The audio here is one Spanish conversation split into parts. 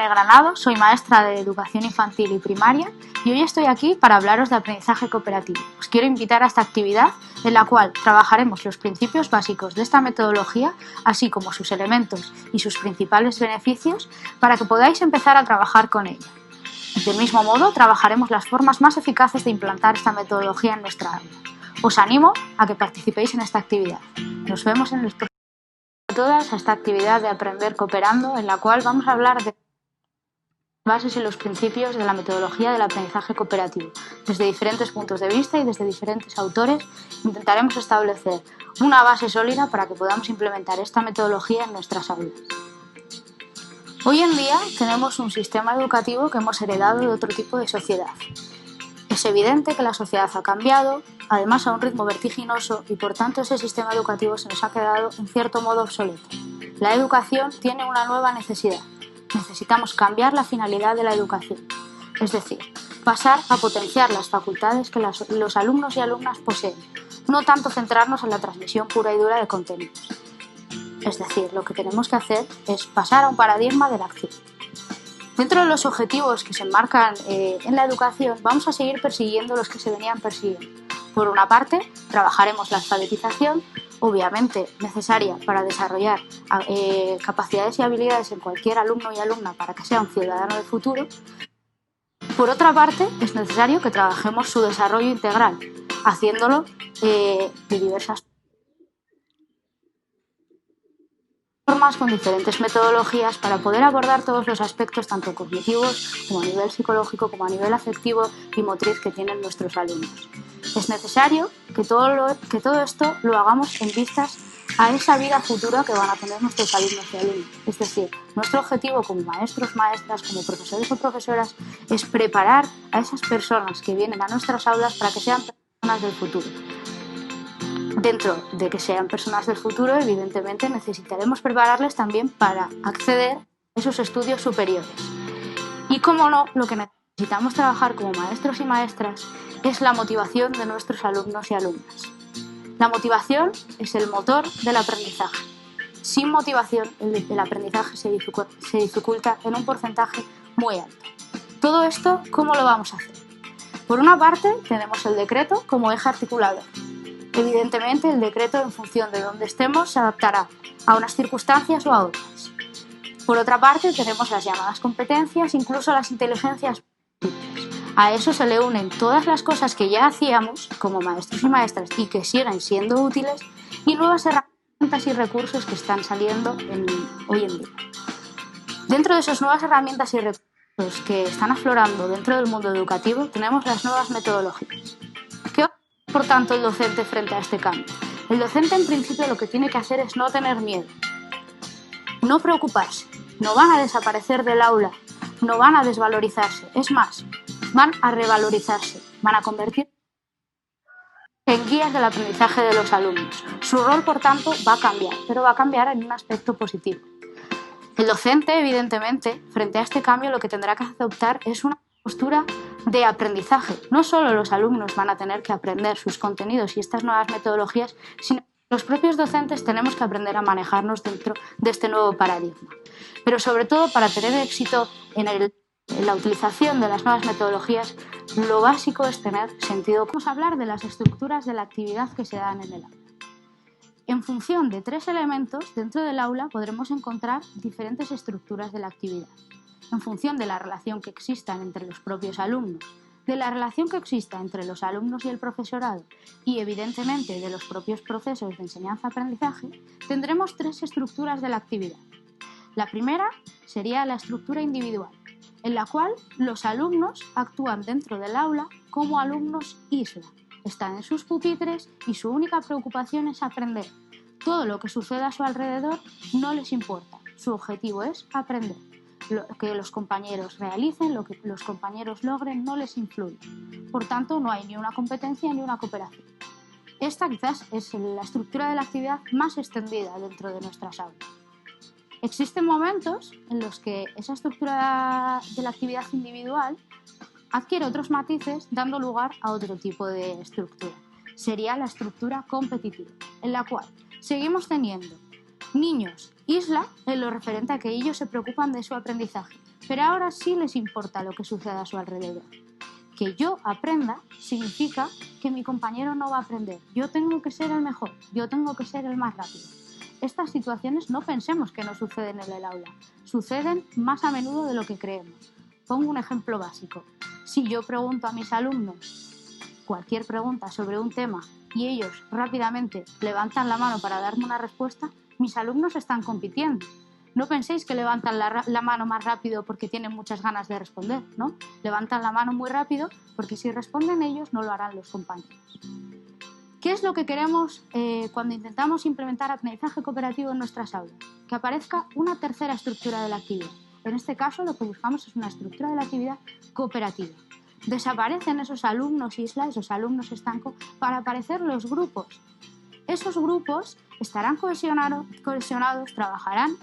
Granado, soy maestra de educación infantil y primaria y hoy estoy aquí para hablaros de aprendizaje cooperativo. Os quiero invitar a esta actividad en la cual trabajaremos los principios básicos de esta metodología, así como sus elementos y sus principales beneficios, para que podáis empezar a trabajar con ella. Del mismo modo, trabajaremos las formas más eficaces de implantar esta metodología en nuestra aula. Os animo a que participéis en esta actividad. Nos vemos en los próximos todas a esta actividad de aprender cooperando, en la cual vamos a hablar de bases y los principios de la metodología del aprendizaje cooperativo. Desde diferentes puntos de vista y desde diferentes autores intentaremos establecer una base sólida para que podamos implementar esta metodología en nuestras aulas. Hoy en día tenemos un sistema educativo que hemos heredado de otro tipo de sociedad. Es evidente que la sociedad ha cambiado, además a un ritmo vertiginoso, y por tanto ese sistema educativo se nos ha quedado en cierto modo obsoleto. La educación tiene una nueva necesidad. Necesitamos cambiar la finalidad de la educación, es decir, pasar a potenciar las facultades que los alumnos y alumnas poseen, no tanto centrarnos en la transmisión pura y dura de contenidos. Es decir, lo que tenemos que hacer es pasar a un paradigma de la acción. Dentro de los objetivos que se enmarcan en la educación, vamos a seguir persiguiendo los que se venían persiguiendo. Por una parte, trabajaremos la alfabetización, obviamente necesaria para desarrollar capacidades y habilidades en cualquier alumno y alumna para que sea un ciudadano del futuro. Por otra parte, es necesario que trabajemos su desarrollo integral, haciéndolo de diversas formas, con diferentes metodologías, para poder abordar todos los aspectos, tanto cognitivos como a nivel psicológico, como a nivel afectivo y motriz que tienen nuestros alumnos. Es necesario que todo esto lo hagamos en vistas a esa vida futura que van a tener nuestros alumnos y alumnas. Es decir, nuestro objetivo como maestros, maestras, como profesores o profesoras, es preparar a esas personas que vienen a nuestras aulas para que sean personas del futuro. Dentro de que sean personas del futuro, evidentemente necesitaremos prepararles también para acceder a esos estudios superiores. Y cómo no, lo que necesitamos trabajar como maestros y maestras es la motivación de nuestros alumnos y alumnas. La motivación es el motor del aprendizaje. Sin motivación, el aprendizaje se dificulta en un porcentaje muy alto. Todo esto, ¿cómo lo vamos a hacer? Por una parte, tenemos el decreto como eje articulador. Evidentemente, el decreto, en función de dónde estemos, se adaptará a unas circunstancias o a otras. Por otra parte, tenemos las llamadas competencias, incluso las inteligencias múltiples. A eso se le unen todas las cosas que ya hacíamos como maestros y maestras y que siguen siendo útiles, y nuevas herramientas y recursos que están saliendo hoy en día. Dentro de esas nuevas herramientas y recursos que están aflorando dentro del mundo educativo, tenemos las nuevas metodologías. ¿Qué va a hacer, por tanto, el docente frente a este cambio? El docente, en principio, lo que tiene que hacer es no tener miedo, no preocuparse. No van a desaparecer del aula, no van a desvalorizarse, es más, van a revalorizarse, van a convertirse en guías del aprendizaje de los alumnos. Su rol, por tanto, va a cambiar, pero va a cambiar en un aspecto positivo. El docente, evidentemente, frente a este cambio, lo que tendrá que adoptar es una postura de aprendizaje. No solo los alumnos van a tener que aprender sus contenidos y estas nuevas metodologías, sino que los propios docentes tenemos que aprender a manejarnos dentro de este nuevo paradigma. Pero sobre todo, para tener éxito en la utilización de las nuevas metodologías, lo básico es tener sentido. Vamos a hablar de las estructuras de la actividad que se dan en el aula. En función de 3 elementos, dentro del aula podremos encontrar diferentes estructuras de la actividad. En función de la relación que exista entre los propios alumnos, de la relación que exista entre los alumnos y el profesorado y, evidentemente, de los propios procesos de enseñanza-aprendizaje, tendremos 3 estructuras de la actividad. La primera sería la estructura individual, en la cual los alumnos actúan dentro del aula como alumnos isla. Están en sus pupitres y su única preocupación es aprender. Todo lo que suceda a su alrededor no les importa. Su objetivo es aprender. Lo que los compañeros realicen, lo que los compañeros logren, no les influye. Por tanto, no hay ni una competencia ni una cooperación. Esta quizás es la estructura de la actividad más extendida dentro de nuestras aulas. Existen momentos en los que esa estructura de la actividad individual adquiere otros matices, dando lugar a otro tipo de estructura. Sería la estructura competitiva, en la cual seguimos teniendo niños isla en lo referente a que ellos se preocupan de su aprendizaje, pero ahora sí les importa lo que sucede a su alrededor. Que yo aprenda significa que mi compañero no va a aprender. Yo tengo que ser el mejor, yo tengo que ser el más rápido. Estas situaciones no pensemos que no suceden en el aula, suceden más a menudo de lo que creemos. Pongo un ejemplo básico. Si yo pregunto a mis alumnos cualquier pregunta sobre un tema y ellos rápidamente levantan la mano para darme una respuesta, mis alumnos están compitiendo. No penséis que levantan la mano más rápido porque tienen muchas ganas de responder, ¿no? Levantan la mano muy rápido porque si responden ellos no lo harán los compañeros. ¿Qué es lo que queremos cuando intentamos implementar aprendizaje cooperativo en nuestras aulas? Que aparezca una tercera estructura de la actividad. En este caso lo que buscamos es una estructura de la actividad cooperativa. Desaparecen esos alumnos isla, esos alumnos estanco, para aparecer los grupos. Esos grupos estarán cohesionados, trabajarán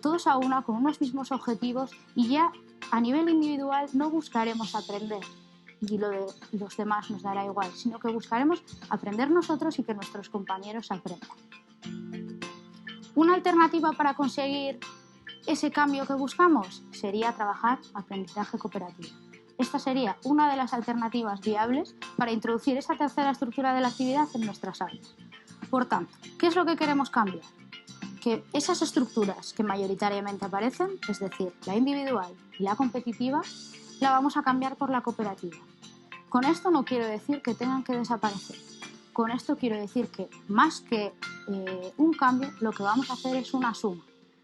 todos a una con unos mismos objetivos y ya a nivel individual no buscaremos aprender y lo de los demás nos dará igual, sino que buscaremos aprender nosotros y que nuestros compañeros aprendan. Una alternativa para conseguir ese cambio que buscamos sería trabajar aprendizaje cooperativo. Esta sería una de las alternativas viables para introducir esa tercera estructura de la actividad en nuestras aulas. Por tanto, ¿qué es lo que queremos cambiar? Que esas estructuras que mayoritariamente aparecen, es decir, la individual y la competitiva, la vamos a cambiar por la cooperativa. Con esto no quiero decir que tengan que desaparecer. Con esto quiero decir que más que un cambio, lo que vamos a hacer es una suma.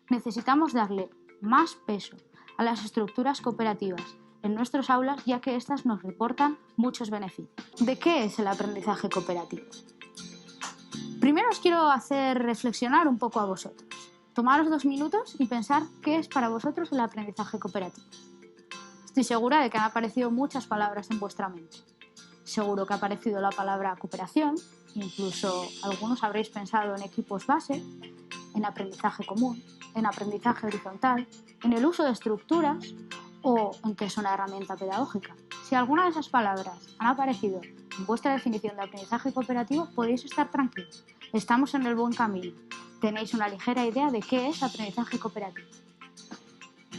Necesitamos darle más peso a las estructuras cooperativas en nuestras aulas, ya que éstas nos reportan muchos beneficios. ¿De qué es el aprendizaje cooperativo? Primero os quiero hacer reflexionar un poco a vosotros. Tomaros 2 minutos y pensar qué es para vosotros el aprendizaje cooperativo. Estoy segura de que han aparecido muchas palabras en vuestra mente. Seguro que ha aparecido la palabra cooperación, incluso algunos habréis pensado en equipos base, en aprendizaje común, en aprendizaje horizontal, en el uso de estructuras o en que es una herramienta pedagógica. Si alguna de esas palabras han aparecido en vuestra definición de aprendizaje cooperativo, podéis estar tranquilos. Estamos en el buen camino. Tenéis una ligera idea de qué es aprendizaje cooperativo.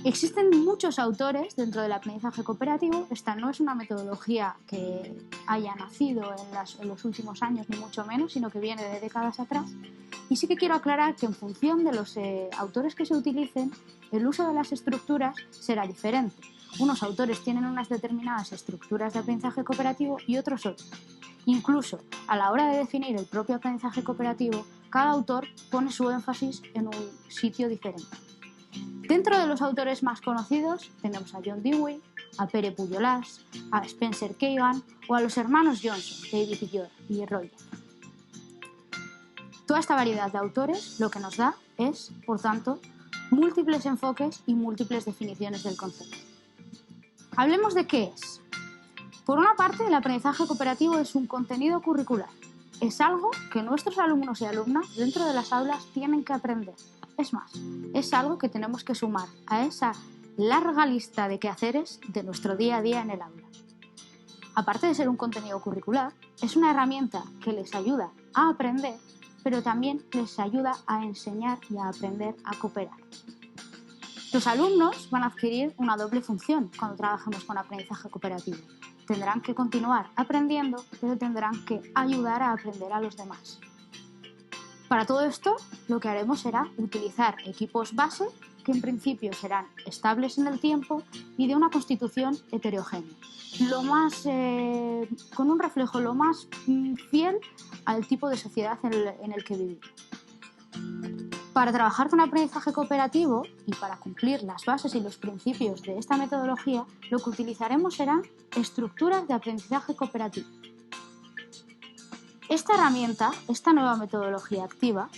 Existen muchos autores dentro del aprendizaje cooperativo. Esta no es una metodología que haya nacido en los últimos años, ni mucho menos, sino que viene de décadas atrás. Y sí que quiero aclarar que en función de los autores que se utilicen, el uso de las estructuras será diferente. Unos autores tienen unas determinadas estructuras de aprendizaje cooperativo y otros otros. Incluso a la hora de definir el propio aprendizaje cooperativo, cada autor pone su énfasis en un sitio diferente. Dentro de los autores más conocidos tenemos a John Dewey, a Pere Pujolas, a Spencer Kagan o a los hermanos Johnson, David y Roger. Toda esta variedad de autores lo que nos da es, por tanto, múltiples enfoques y múltiples definiciones del concepto. Hablemos de qué es. Por una parte, el aprendizaje cooperativo es un contenido curricular. Es algo que nuestros alumnos y alumnas dentro de las aulas tienen que aprender. Es más, es algo que tenemos que sumar a esa larga lista de quehaceres de nuestro día a día en el aula. Aparte de ser un contenido curricular, es una herramienta que les ayuda a aprender, pero también les ayuda a enseñar y a aprender a cooperar. Los alumnos van a adquirir una doble función cuando trabajemos con aprendizaje cooperativo. Tendrán que continuar aprendiendo, pero tendrán que ayudar a aprender a los demás. Para todo esto, lo que haremos será utilizar equipos base que en principio serán estables en el tiempo y de una constitución heterogénea, con un reflejo lo más fiel al tipo de sociedad en el que vivimos. Para trabajar con aprendizaje cooperativo y para cumplir las bases y los principios de esta metodología, lo que utilizaremos serán estructuras de aprendizaje cooperativo. Esta herramienta, esta nueva metodología activa,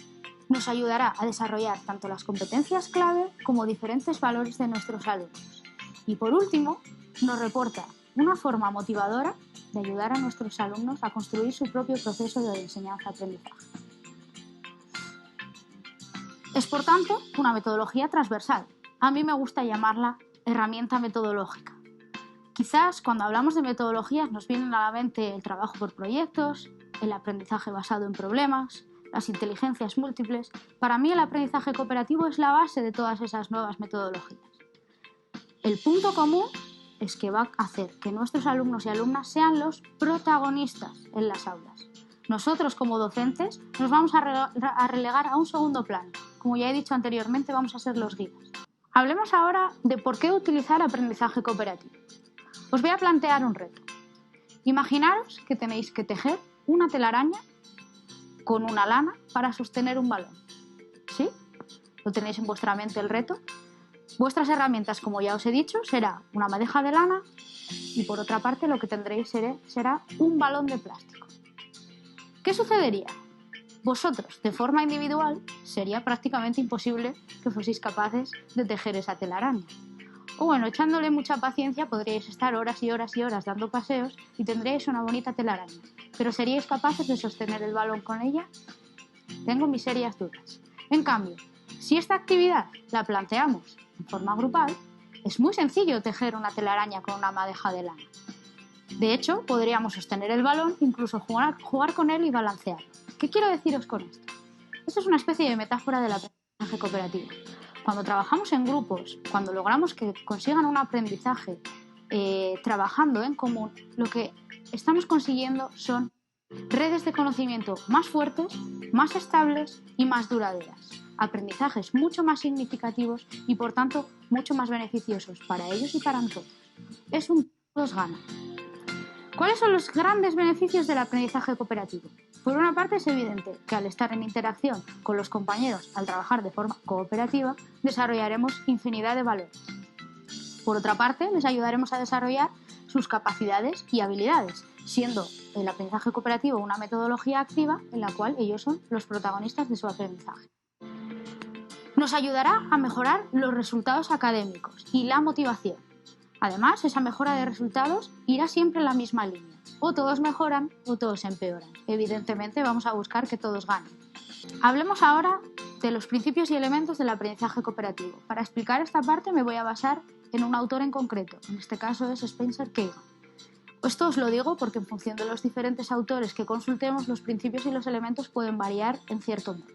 nos ayudará a desarrollar tanto las competencias clave como diferentes valores de nuestros alumnos. Y por último, nos reporta una forma motivadora de ayudar a nuestros alumnos a construir su propio proceso de enseñanza-aprendizaje. Es, por tanto, una metodología transversal. A mí me gusta llamarla herramienta metodológica. Quizás cuando hablamos de metodologías nos vienen a la mente el trabajo por proyectos, el aprendizaje basado en problemas, las inteligencias múltiples. Para mí el aprendizaje cooperativo es la base de todas esas nuevas metodologías. El punto común es que va a hacer que nuestros alumnos y alumnas sean los protagonistas en las aulas. Nosotros, como docentes, nos vamos a relegar a un segundo plano. Como ya he dicho anteriormente, vamos a ser los guías. Hablemos ahora de por qué utilizar aprendizaje cooperativo. Os voy a plantear un reto. Imaginaros que tenéis que tejer una telaraña con una lana para sostener un balón. ¿Sí? ¿Lo tenéis en vuestra mente el reto? Vuestras herramientas, como ya os he dicho, será una madeja de lana y por otra parte lo que tendréis será un balón de plástico. ¿Qué sucedería? Vosotros, de forma individual, sería prácticamente imposible que fueseis capaces de tejer esa telaraña. O bueno, echándole mucha paciencia podríais estar horas y horas y horas dando paseos y tendríais una bonita telaraña. ¿Pero seríais capaces de sostener el balón con ella? Tengo mis serias dudas. En cambio, si esta actividad la planteamos en forma grupal, es muy sencillo tejer una telaraña con una madeja de lana. De hecho, podríamos sostener el balón, incluso jugar con él y balancearlo. ¿Qué quiero deciros con esto? Esto es una especie de metáfora del aprendizaje cooperativo. Cuando trabajamos en grupos, cuando logramos que consigan un aprendizaje trabajando en común, lo que estamos consiguiendo son redes de conocimiento más fuertes, más estables y más duraderas. Aprendizajes mucho más significativos y, por tanto, mucho más beneficiosos para ellos y para nosotros. Es un todos ganan. ¿Cuáles son los grandes beneficios del aprendizaje cooperativo? Por una parte, es evidente que al estar en interacción con los compañeros, al trabajar de forma cooperativa, desarrollaremos infinidad de valores. Por otra parte, les ayudaremos a desarrollar sus capacidades y habilidades, siendo el aprendizaje cooperativo una metodología activa en la cual ellos son los protagonistas de su aprendizaje. Nos ayudará a mejorar los resultados académicos y la motivación. Además, esa mejora de resultados irá siempre en la misma línea. O todos mejoran o todos empeoran. Evidentemente, vamos a buscar que todos ganen. Hablemos ahora de los principios y elementos del aprendizaje cooperativo. Para explicar esta parte me voy a basar en un autor en concreto. En este caso es Spencer Kagan. Esto os lo digo porque en función de los diferentes autores que consultemos, los principios y los elementos pueden variar en cierto modo.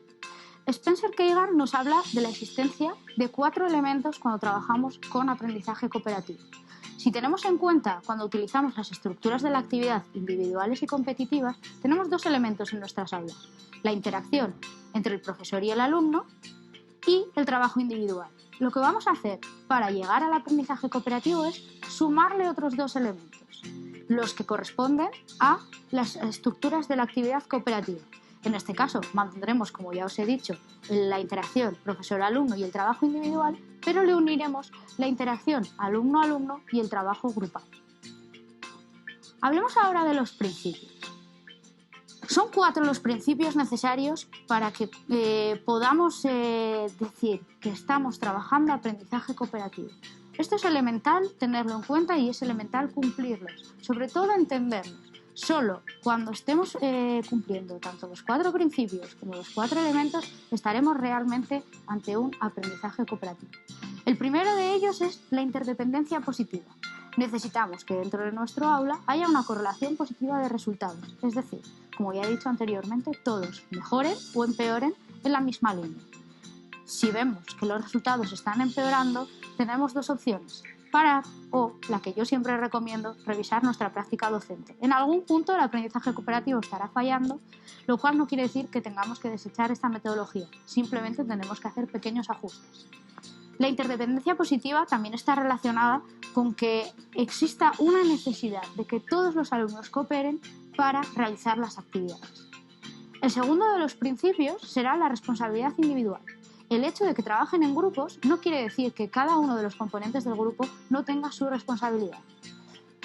Spencer Kagan nos habla de la existencia de 4 elementos cuando trabajamos con aprendizaje cooperativo. Si tenemos en cuenta cuando utilizamos las estructuras de la actividad individuales y competitivas, tenemos 2 elementos en nuestras aulas: la interacción entre el profesor y el alumno y el trabajo individual. Lo que vamos a hacer para llegar al aprendizaje cooperativo es sumarle otros 2 elementos, los que corresponden a las estructuras de la actividad cooperativa. En este caso, mantendremos, como ya os he dicho, la interacción profesor-alumno y el trabajo individual, pero le uniremos la interacción alumno-alumno y el trabajo grupal. Hablemos ahora de los principios. Son 4 los principios necesarios para que podamos decir que estamos trabajando aprendizaje cooperativo. Esto es elemental tenerlo en cuenta y es elemental cumplirlos, sobre todo entenderlos. Solo cuando estemos cumpliendo tanto los 4 principios como los 4 elementos estaremos realmente ante un aprendizaje cooperativo. El primero de ellos es la interdependencia positiva. Necesitamos que dentro de nuestro aula haya una correlación positiva de resultados, es decir, como ya he dicho anteriormente, todos mejoren o empeoren en la misma línea. Si vemos que los resultados están empeorando, tenemos 2 opciones: parar o, la que yo siempre recomiendo, revisar nuestra práctica docente. En algún punto el aprendizaje cooperativo estará fallando, lo cual no quiere decir que tengamos que desechar esta metodología, simplemente tenemos que hacer pequeños ajustes. La interdependencia positiva también está relacionada con que exista una necesidad de que todos los alumnos cooperen para realizar las actividades. El segundo de los principios será la responsabilidad individual. El hecho de que trabajen en grupos no quiere decir que cada uno de los componentes del grupo no tenga su responsabilidad.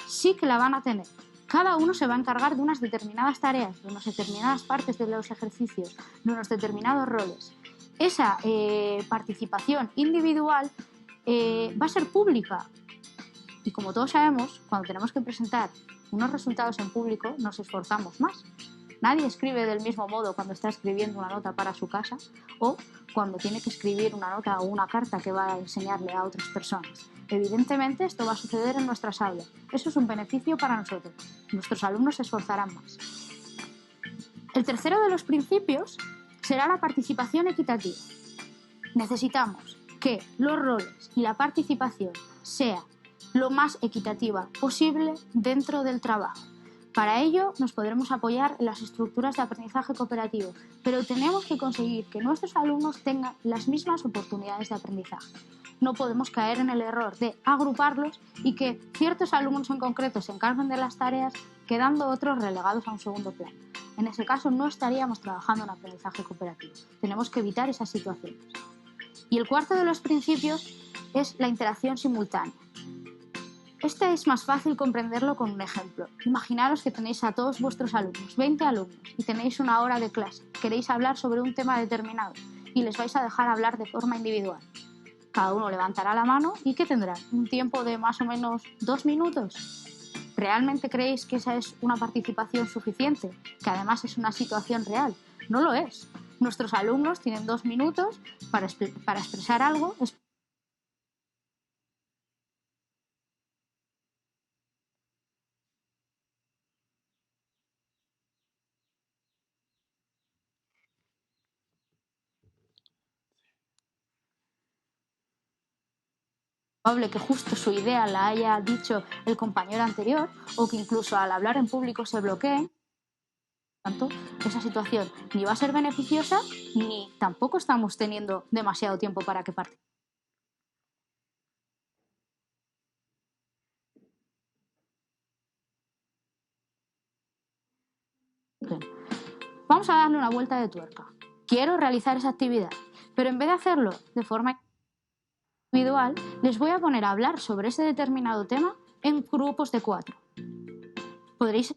Sí que la van a tener. Cada uno se va a encargar de unas determinadas tareas, de unas determinadas partes de los ejercicios, de unos determinados roles. Esa participación individual va a ser pública. Y como todos sabemos, cuando tenemos que presentar unos resultados en público, nos esforzamos más. Nadie escribe del mismo modo cuando está escribiendo una nota para su casa o cuando tiene que escribir una nota o una carta que va a enseñarle a otras personas. Evidentemente, esto va a suceder en nuestras aulas. Eso es un beneficio para nosotros. Nuestros alumnos se esforzarán más. El tercero de los principios será la participación equitativa. Necesitamos que los roles y la participación sea lo más equitativa posible dentro del trabajo. Para ello nos podremos apoyar en las estructuras de aprendizaje cooperativo, pero tenemos que conseguir que nuestros alumnos tengan las mismas oportunidades de aprendizaje. No podemos caer en el error de agruparlos y que ciertos alumnos en concreto se encarguen de las tareas, quedando otros relegados a un segundo plano. En ese caso no estaríamos trabajando en aprendizaje cooperativo. Tenemos que evitar esas situaciones. Y el cuarto de los principios es la interacción simultánea. Este es más fácil comprenderlo con un ejemplo. Imaginaros que tenéis a todos vuestros alumnos, 20 alumnos, y tenéis una hora de clase. Queréis hablar sobre un tema determinado y les vais a dejar hablar de forma individual. Cada uno levantará la mano y ¿qué tendrán? Un tiempo de más o menos 2 minutos. ¿Realmente creéis que esa es una participación suficiente? Que además es una situación real. No lo es. Nuestros alumnos tienen 2 minutos para expresar algo. Probable que justo su idea la haya dicho el compañero anterior o que incluso al hablar en público se bloqueen. Por tanto, esa situación ni va a ser beneficiosa ni tampoco estamos teniendo demasiado tiempo para que participen. Vamos a darle una vuelta de tuerca. Quiero realizar esa actividad, pero en vez de hacerlo de forma individual, les voy a poner a hablar sobre ese determinado tema en grupos de 4. Podréis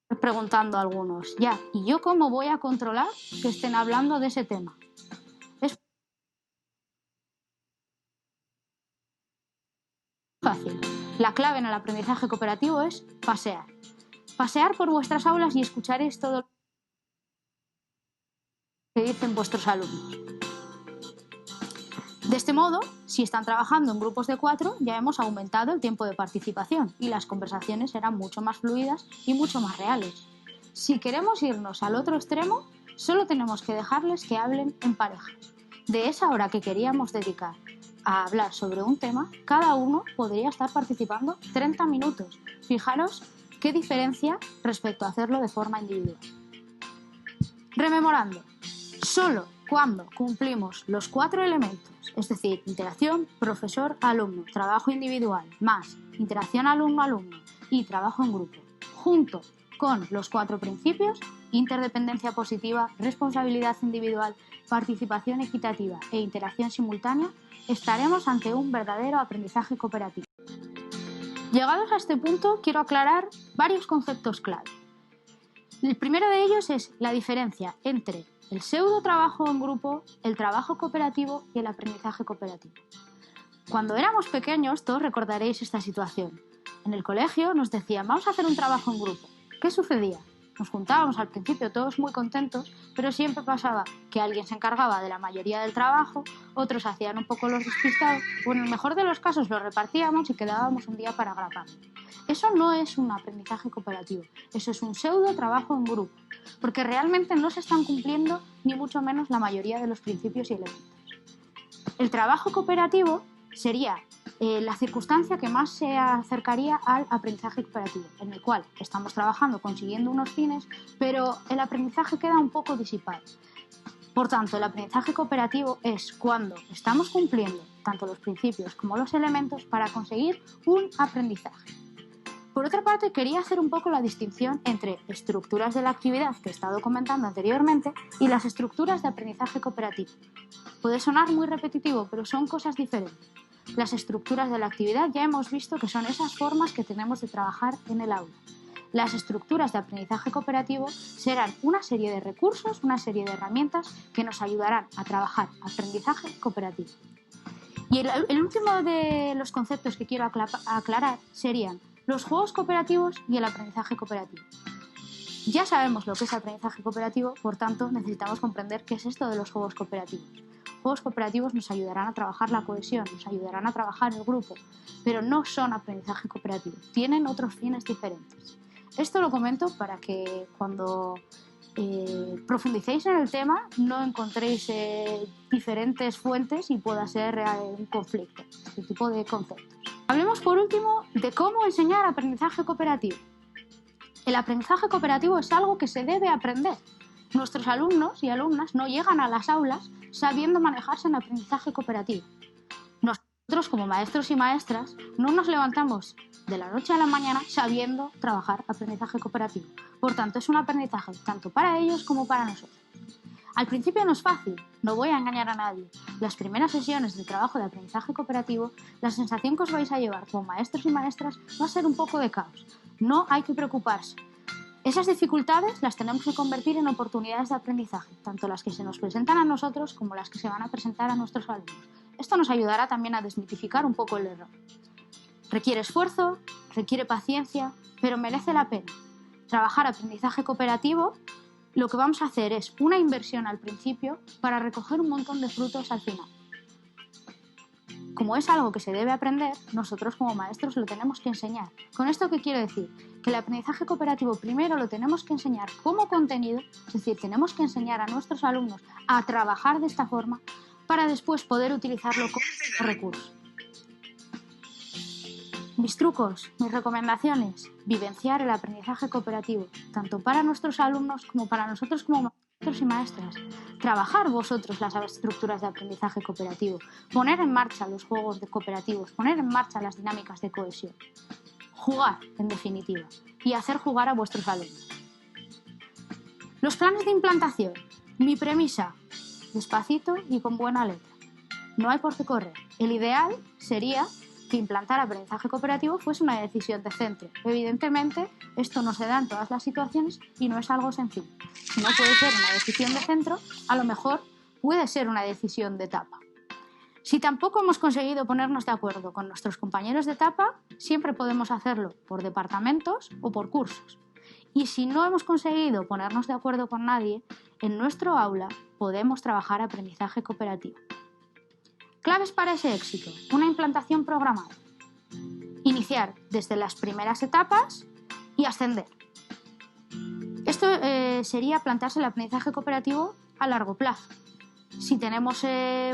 estar preguntando a algunos, ya, ¿y yo cómo voy a controlar que estén hablando de ese tema? Es fácil. La clave en el aprendizaje cooperativo es pasear. Pasear por vuestras aulas y escucharéis todo lo que dicen vuestros alumnos. De este modo, si están trabajando en grupos de 4, ya hemos aumentado el tiempo de participación y las conversaciones serán mucho más fluidas y mucho más reales. Si queremos irnos al otro extremo, solo tenemos que dejarles que hablen en parejas. De esa hora que queríamos dedicar a hablar sobre un tema, cada uno podría estar participando 30 minutos. Fijaros qué diferencia respecto a hacerlo de forma individual. Rememorando, solo cuando cumplimos los 4 elementos, es decir, interacción profesor-alumno, trabajo individual, más interacción alumno-alumno y trabajo en grupo, junto con los 4 principios, interdependencia positiva, responsabilidad individual, participación equitativa e interacción simultánea, estaremos ante un verdadero aprendizaje cooperativo. Llegados a este punto, quiero aclarar varios conceptos clave. El primero de ellos es la diferencia entre el pseudo trabajo en grupo, el trabajo cooperativo y el aprendizaje cooperativo. Cuando éramos pequeños, todos recordaréis esta situación. En el colegio nos decían, vamos a hacer un trabajo en grupo. ¿Qué sucedía? Nos juntábamos al principio todos muy contentos, pero siempre pasaba que alguien se encargaba de la mayoría del trabajo, otros hacían un poco los despistados, o en el mejor de los casos lo repartíamos y quedábamos un día para agrapar. Eso no es un aprendizaje cooperativo, eso es un pseudo trabajo en grupo, porque realmente no se están cumpliendo ni mucho menos la mayoría de los principios y elementos. El trabajo cooperativo sería la circunstancia que más se acercaría al aprendizaje cooperativo, en el cual estamos trabajando consiguiendo unos fines, pero el aprendizaje queda un poco disipado. Por tanto, el aprendizaje cooperativo es cuando estamos cumpliendo tanto los principios como los elementos para conseguir un aprendizaje. Por otra parte, quería hacer un poco la distinción entre estructuras de la actividad que he estado comentando anteriormente y las estructuras de aprendizaje cooperativo. Puede sonar muy repetitivo, pero son cosas diferentes. Las estructuras de la actividad ya hemos visto que son esas formas que tenemos de trabajar en el aula. Las estructuras de aprendizaje cooperativo serán una serie de recursos, una serie de herramientas que nos ayudarán a trabajar aprendizaje cooperativo. Y el último de los conceptos que quiero aclarar serían los juegos cooperativos y el aprendizaje cooperativo. Ya sabemos lo que es aprendizaje cooperativo, por tanto necesitamos comprender qué es esto de los juegos cooperativos. Juegos cooperativos nos ayudarán a trabajar la cohesión, nos ayudarán a trabajar el grupo, pero no son aprendizaje cooperativo, tienen otros fines diferentes. Esto lo comento para que cuando profundicéis en el tema no encontréis diferentes fuentes y pueda ser un conflicto, este tipo de conceptos. Hablemos por último de cómo enseñar aprendizaje cooperativo. El aprendizaje cooperativo es algo que se debe aprender. Nuestros alumnos y alumnas no llegan a las aulas sabiendo manejarse en aprendizaje cooperativo. Nosotros, como maestros y maestras, no nos levantamos de la noche a la mañana sabiendo trabajar aprendizaje cooperativo. Por tanto, es un aprendizaje tanto para ellos como para nosotros. Al principio no es fácil, no voy a engañar a nadie. Las primeras sesiones de trabajo de aprendizaje cooperativo, la sensación que os vais a llevar como maestros y maestras va a ser un poco de caos. No hay que preocuparse. Esas dificultades las tenemos que convertir en oportunidades de aprendizaje, tanto las que se nos presentan a nosotros como las que se van a presentar a nuestros alumnos. Esto nos ayudará también a desmitificar un poco el error. Requiere esfuerzo, requiere paciencia, pero merece la pena. Trabajar aprendizaje cooperativo, lo que vamos a hacer es una inversión al principio para recoger un montón de frutos al final. Como es algo que se debe aprender, nosotros como maestros lo tenemos que enseñar. ¿Con esto qué quiero decir? Que el aprendizaje cooperativo primero lo tenemos que enseñar como contenido, es decir, tenemos que enseñar a nuestros alumnos a trabajar de esta forma para después poder utilizarlo como recurso. Mis trucos, mis recomendaciones, vivenciar el aprendizaje cooperativo, tanto para nuestros alumnos como para nosotros como maestros y maestras. Trabajar vosotros las estructuras de aprendizaje cooperativo, poner en marcha los juegos cooperativos, poner en marcha las dinámicas de cohesión. Jugar, en definitiva, y hacer jugar a vuestros alumnos. Los planes de implantación. Mi premisa, despacito y con buena letra. No hay por qué correr. El ideal sería que implantar aprendizaje cooperativo fuese una decisión de centro. Evidentemente, esto no se da en todas las situaciones y no es algo sencillo. Si no puede ser una decisión de centro, a lo mejor puede ser una decisión de etapa. Si tampoco hemos conseguido ponernos de acuerdo con nuestros compañeros de etapa, siempre podemos hacerlo por departamentos o por cursos. Y si no hemos conseguido ponernos de acuerdo con nadie, en nuestro aula podemos trabajar aprendizaje cooperativo. Claves para ese éxito. Una implantación programada. Iniciar desde las primeras etapas y ascender. Esto sería plantearse el aprendizaje cooperativo a largo plazo. Si tenemos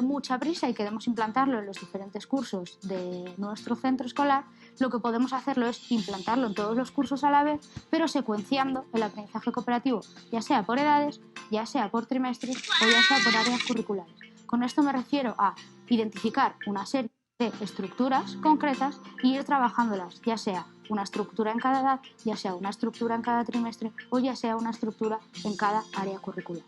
mucha prisa y queremos implantarlo en los diferentes cursos de nuestro centro escolar, lo que podemos hacerlo es implantarlo en todos los cursos a la vez, pero secuenciando el aprendizaje cooperativo, ya sea por edades, ya sea por trimestres o ya sea por áreas curriculares. Con esto me refiero a identificar una serie de estructuras concretas e ir trabajándolas, ya sea una estructura en cada edad, ya sea una estructura en cada trimestre o ya sea una estructura en cada área curricular.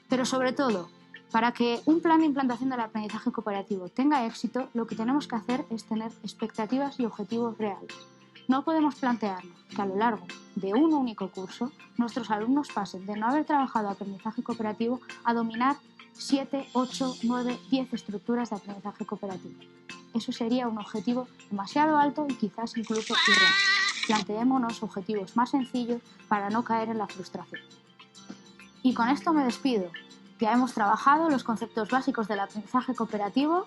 Pero sobre todo, para que un plan de implantación del aprendizaje cooperativo tenga éxito, lo que tenemos que hacer es tener expectativas y objetivos reales. No podemos plantearnos que a lo largo de un único curso nuestros alumnos pasen de no haber trabajado aprendizaje cooperativo a dominar 7, 8, 9, 10 estructuras de aprendizaje cooperativo. Eso sería un objetivo demasiado alto y quizás incluso irreal. Planteémonos objetivos más sencillos para no caer en la frustración. Y con esto me despido. Ya hemos trabajado los conceptos básicos del aprendizaje cooperativo